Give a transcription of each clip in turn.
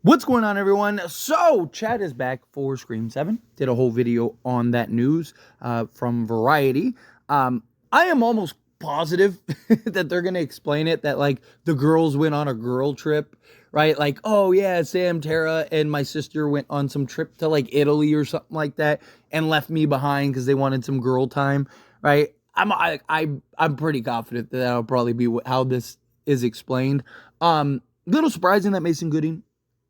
What's going on, everyone? So, Chad is back for Scream 7. Did a whole video on that news from Variety. I am almost positive that they're going to explain it, that, like, the girls went on a girl trip, right? Like, oh, yeah, Sam, Tara, and my sister went on some trip to, like, Italy or something like that and left me behind because they wanted some girl time, right? I'm pretty confident that that'll probably be how this is explained. Little surprising that Mason Gooding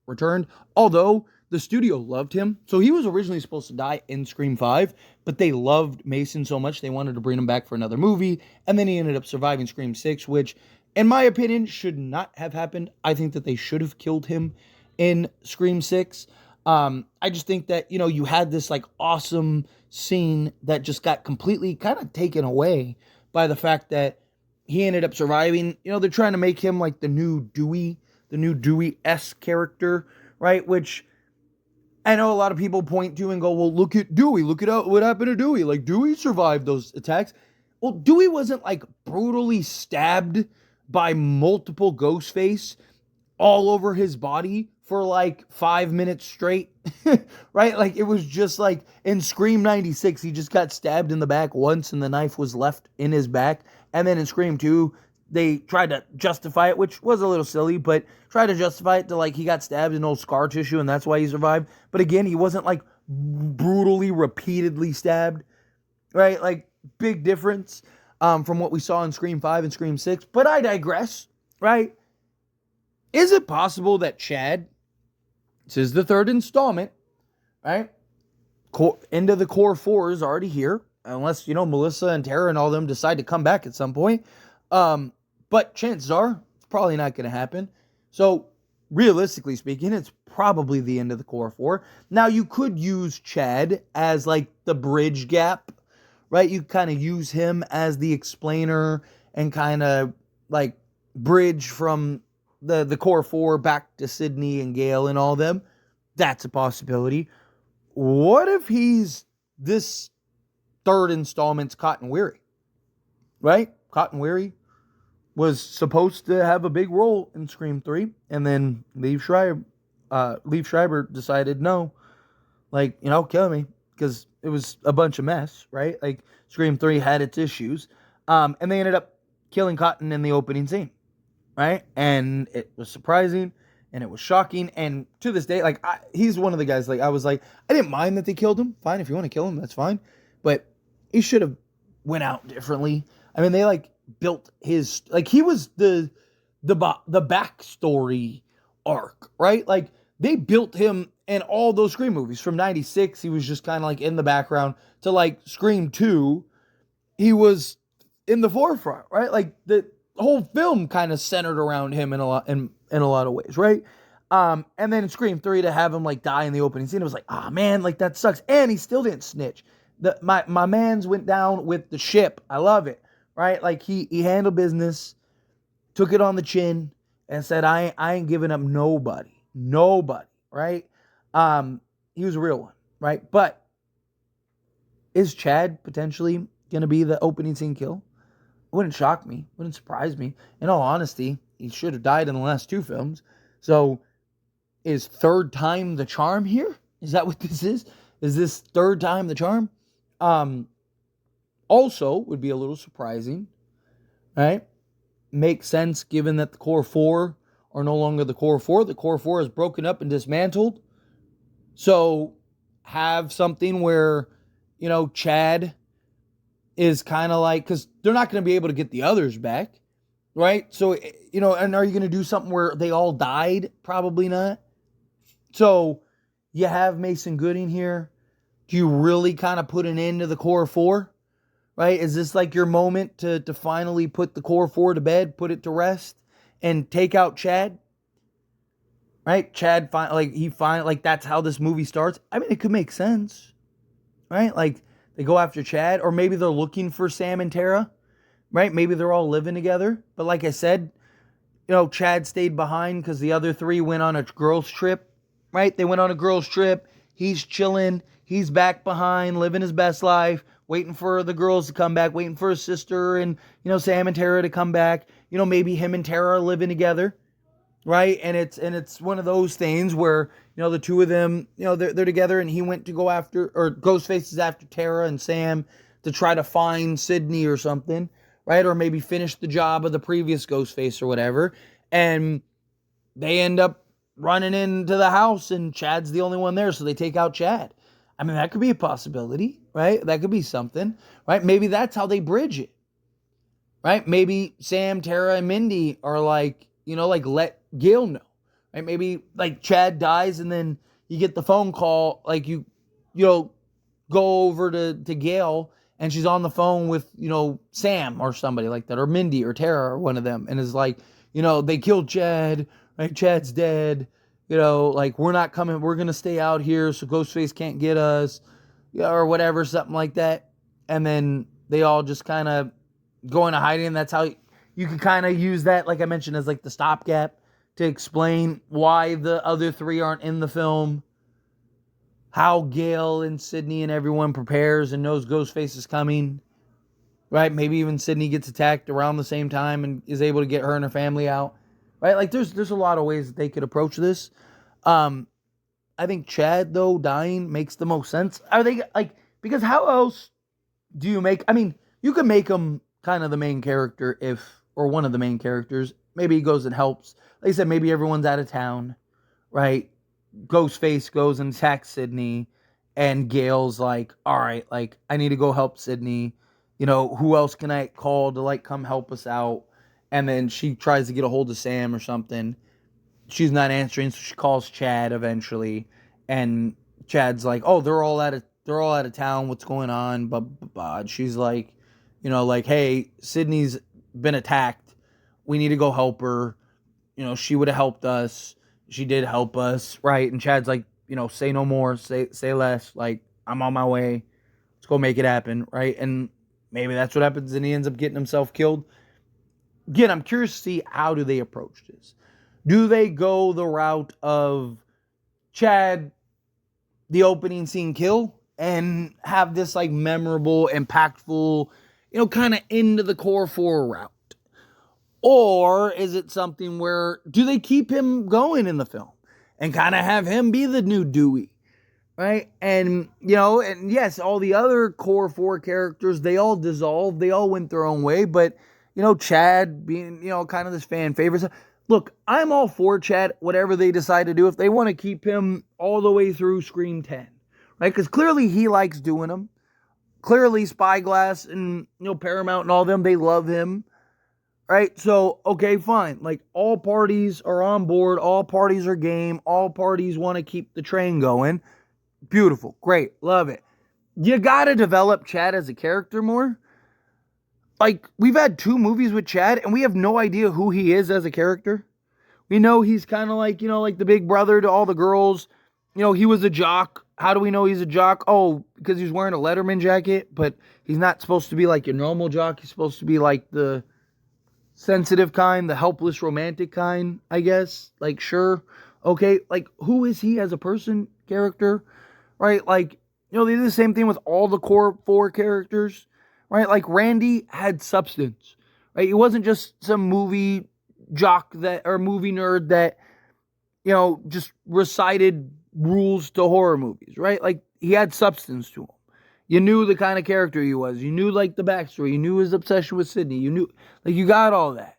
returned, although the studio loved him. So he was originally supposed to die in Scream 5, but they loved Mason so much they wanted to bring him back for another movie, and then he ended up surviving Scream 6, which, in my opinion, should not have happened. I think that they should have killed him in Scream 6. I just think that, you had this, like, awesome scene that just got completely kind of taken away by the fact that he ended up surviving. They're trying to make him like the new Dewey-esque character, right? Which I know a lot of people point to and go, well, look at Dewey. Look at what happened to Dewey. Like, Dewey survived those attacks. Well, Dewey wasn't, like, brutally stabbed by multiple Ghostface all over his body for, like, 5 minutes straight, right? Like, it was just like in Scream 96, he just got stabbed in the back once and the knife was left in his back. And then in Scream 2, they tried to justify it, which was a little silly, but tried to justify it to, like, he got stabbed in old scar tissue and that's why he survived. But again, he wasn't, like, brutally, repeatedly stabbed, right? Like, big difference from what we saw in Scream 5 and Scream 6. But I digress, right? Is it possible that Chad, this is the third installment, right? End of the core 4 is already here, unless, Melissa and Tara and all them decide to come back at some point. But chances are it's probably not going to happen. So realistically speaking, it's probably the end of the core 4. Now you could use Chad as like the bridge gap, right? You kind of use him as the explainer and kind of like bridge from the core 4 back to Sydney and Gale and all them. That's a possibility. What if he's this third installment's Cotton Weary, right? Cotton Weary was supposed to have a big role in Scream 3, and then Liev Schreiber decided, no, like, kill me, because it was a bunch of mess, right? Like, Scream 3 had its issues, and they ended up killing Cotton in the opening scene, right? And it was surprising, and it was shocking, and to this day, like, he's one of the guys, like, I was like, I didn't mind that they killed him. Fine, if you want to kill him, that's fine, but he should have went out differently. I mean, they, like, built his, like, he was the backstory arc, right? Like, they built him in all those Scream movies. From 96, he was just kind of like in the background, to like Scream 2, he was in the forefront, right? Like, the whole film kind of centered around him in a lot of ways, right? And then in Scream 3, to have him like die in the opening scene, it was like, ah, man, like, that sucks. And he still didn't snitch. My man's went down with the ship. I love it. Right? Like, he handled business, took it on the chin, and said, I ain't giving up nobody, right? He was a real one, right? But is Chad potentially going to be the opening scene kill? It wouldn't shock me, wouldn't surprise me. In all honesty, he should have died in the last 2 films. So, is third time the charm here? Is that what this is? Is this third time the charm? Also, would be a little surprising, right? Makes sense given that the core 4 are no longer the core 4. The core 4 is broken up and dismantled. So, have something where, Chad is kind of like, because they're not going to be able to get the others back, right? So, and are you going to do something where they all died? Probably not. So, you have Mason Gooding here. Do you really kind of put an end to the core 4? Right? Is this like your moment to finally put the core 4 to bed, put it to rest, and take out Chad? Right? Chad, like, that's how this movie starts. I mean, it could make sense. Right? Like, they go after Chad, or maybe they're looking for Sam and Tara. Right? Maybe they're all living together. But like I said, Chad stayed behind because the other 3 went on a girls' trip. Right? They went on a girls' trip. He's chilling. He's back behind, living his best life, waiting for the girls to come back, waiting for his sister and, Sam and Tara to come back. Maybe him and Tara are living together, right? And it's one of those things where the two of them, they're together, and he went to go after, or Ghostface is after Tara and Sam to try to find Sydney or something, right? Or maybe finish the job of the previous Ghostface or whatever, and they end up running into the house, and Chad's the only one there, so they take out Chad. I mean, that could be a possibility, right? That could be something, right? Maybe that's how they bridge it, right? Maybe Sam, Tara, and Mindy are like, like let Gail know, right? Maybe like Chad dies, and then you get the phone call, like you know, go over to Gail, and she's on the phone with, Sam or somebody like that, or Mindy or Tara or one of them, and is like, they killed Chad, right? Chad's dead, like we're not coming, we're gonna stay out here so Ghostface can't get us, yeah, or whatever, something like that. And then they all just kind of go into hiding. And that's how you can kind of use that, like I mentioned, as like the stopgap to explain why the other three aren't in the film. How Gail and Sydney and everyone prepares and knows Ghostface is coming, right? Maybe even Sydney gets attacked around the same time and is able to get her and her family out, right? Like there's a lot of ways that they could approach this. I think Chad, though, dying makes the most sense. Are they like, because how else do you make, I mean, you can make him kind of the main character or one of the main characters. Maybe he goes and helps. Like I said, maybe everyone's out of town, right? Ghostface goes and attacks Sydney, and Gail's like, all right, like, I need to go help Sydney. Who else can I call to, like, come help us out? And then she tries to get a hold of Sam or something. She's not answering, so she calls Chad eventually. And Chad's like, oh, they're all out of town. What's going on? But she's like, like, hey, Sydney's been attacked. We need to go help her. She would have helped us. She did help us, right? And Chad's like, say no more, say less. Like, I'm on my way. Let's go make it happen, right? And maybe that's what happens, and he ends up getting himself killed. Again, I'm curious to see, how do they approach this? Do they go the route of Chad, the opening scene kill, and have this like memorable, impactful, kind of into the core 4 route? Or is it something where, do they keep him going in the film and kind of have him be the new Dewey, right? And, and yes, all the other core 4 characters, they all dissolved. They all went their own way. But, Chad being, kind of this fan favorite. Look, I'm all for Chad, whatever they decide to do. If they want to keep him all the way through Scream 10, right? Because clearly he likes doing them. Clearly Spyglass and, Paramount and all them, they love him. Right? So, okay, fine. Like, all parties are on board. All parties are game. All parties want to keep the train going. Beautiful. Great. Love it. You got to develop Chad as a character more. Like, we've had 2 movies with Chad, and we have no idea who he is as a character. We know he's kind of like, like the big brother to all the girls. He was a jock. How do we know he's a jock? Oh, because he's wearing a Letterman jacket, but he's not supposed to be like your normal jock. He's supposed to be like the sensitive kind, the helpless romantic kind, I guess. Like, sure. Okay, like, who is he as a person, character? Right? Like, they did the same thing with all the core 4 characters. Right? Like, Randy had substance. Right? He wasn't just some movie jock or movie nerd that, just recited rules to horror movies. Right? Like, he had substance to him. You knew the kind of character he was. You knew, like, the backstory. You knew his obsession with Sydney. You knew, like, you got all that.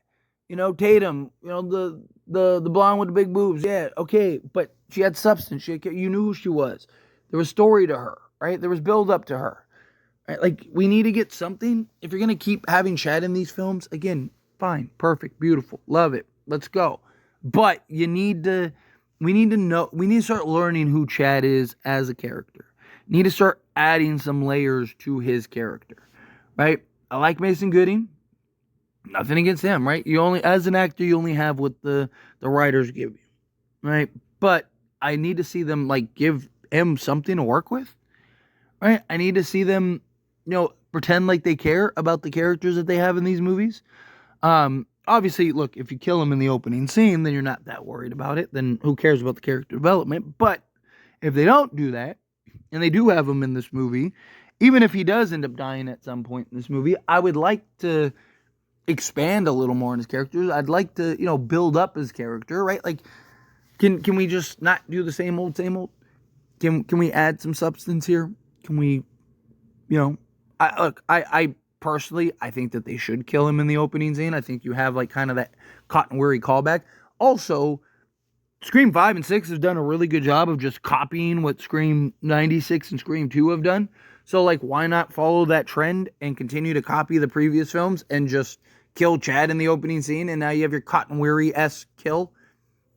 Tatum, the blonde with the big boobs. Yeah, okay. But she had substance. You knew who she was. There was story to her, right? There was build up to her. Right? Like, we need to get something. If you're going to keep having Chad in these films, again, fine, perfect, beautiful, love it. Let's go. But we need to start learning who Chad is as a character. Need to start adding some layers to his character, right? I like Mason Gooding. Nothing against him, right? As an actor, you only have what the writers give you, right? But I need to see them, like, give him something to work with, right? I need to see them, pretend like they care about the characters that they have in these movies. Obviously, look, if you kill him in the opening scene, then you're not that worried about it. Then who cares about the character development? But if they don't do that, and they do have him in this movie, even if he does end up dying at some point in this movie, I would like to expand a little more on his character. I'd like to, build up his character, right? Like, can we just not do the same old, same old? Can we add some substance here? Can we, I personally, I think that they should kill him in the opening scene. I think you have like kind of that Cotton Weary callback. Also, Scream 5 and 6 has done a really good job of just copying what Scream 96 and Scream 2 have done. So, like, why not follow that trend and continue to copy the previous films and just kill Chad in the opening scene? And now you have your Cotton Weary-esque kill.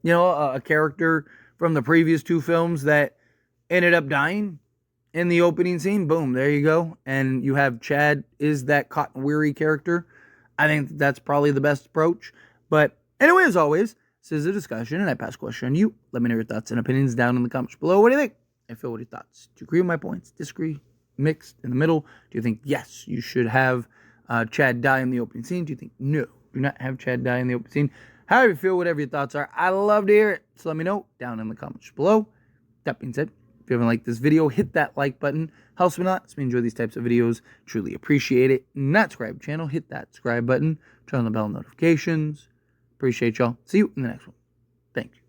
A character from the previous 2 films that ended up dying in the opening scene. Boom, there you go. And you have Chad is that Cotton Weary character. I think that's probably the best approach. But anyway, as always, this is a discussion, and I pass the question on you. Let me know your thoughts and opinions down in the comments below. What do you think? I feel what are your thoughts? Do you agree with my points? Disagree? Mixed? In the middle? Do you think, yes, you should have Chad die in the opening scene? Do you think, no, do not have Chad die in the opening scene? However you feel, whatever your thoughts are, I love to hear it. So let me know down in the comments below. That being said, if you haven't liked this video, hit that like button. Helps me a lot. Lets me enjoy these types of videos. Truly appreciate it. Not subscribe to the channel, hit that subscribe button. Turn on the bell notifications. Appreciate y'all. See you in the next one. Thank you.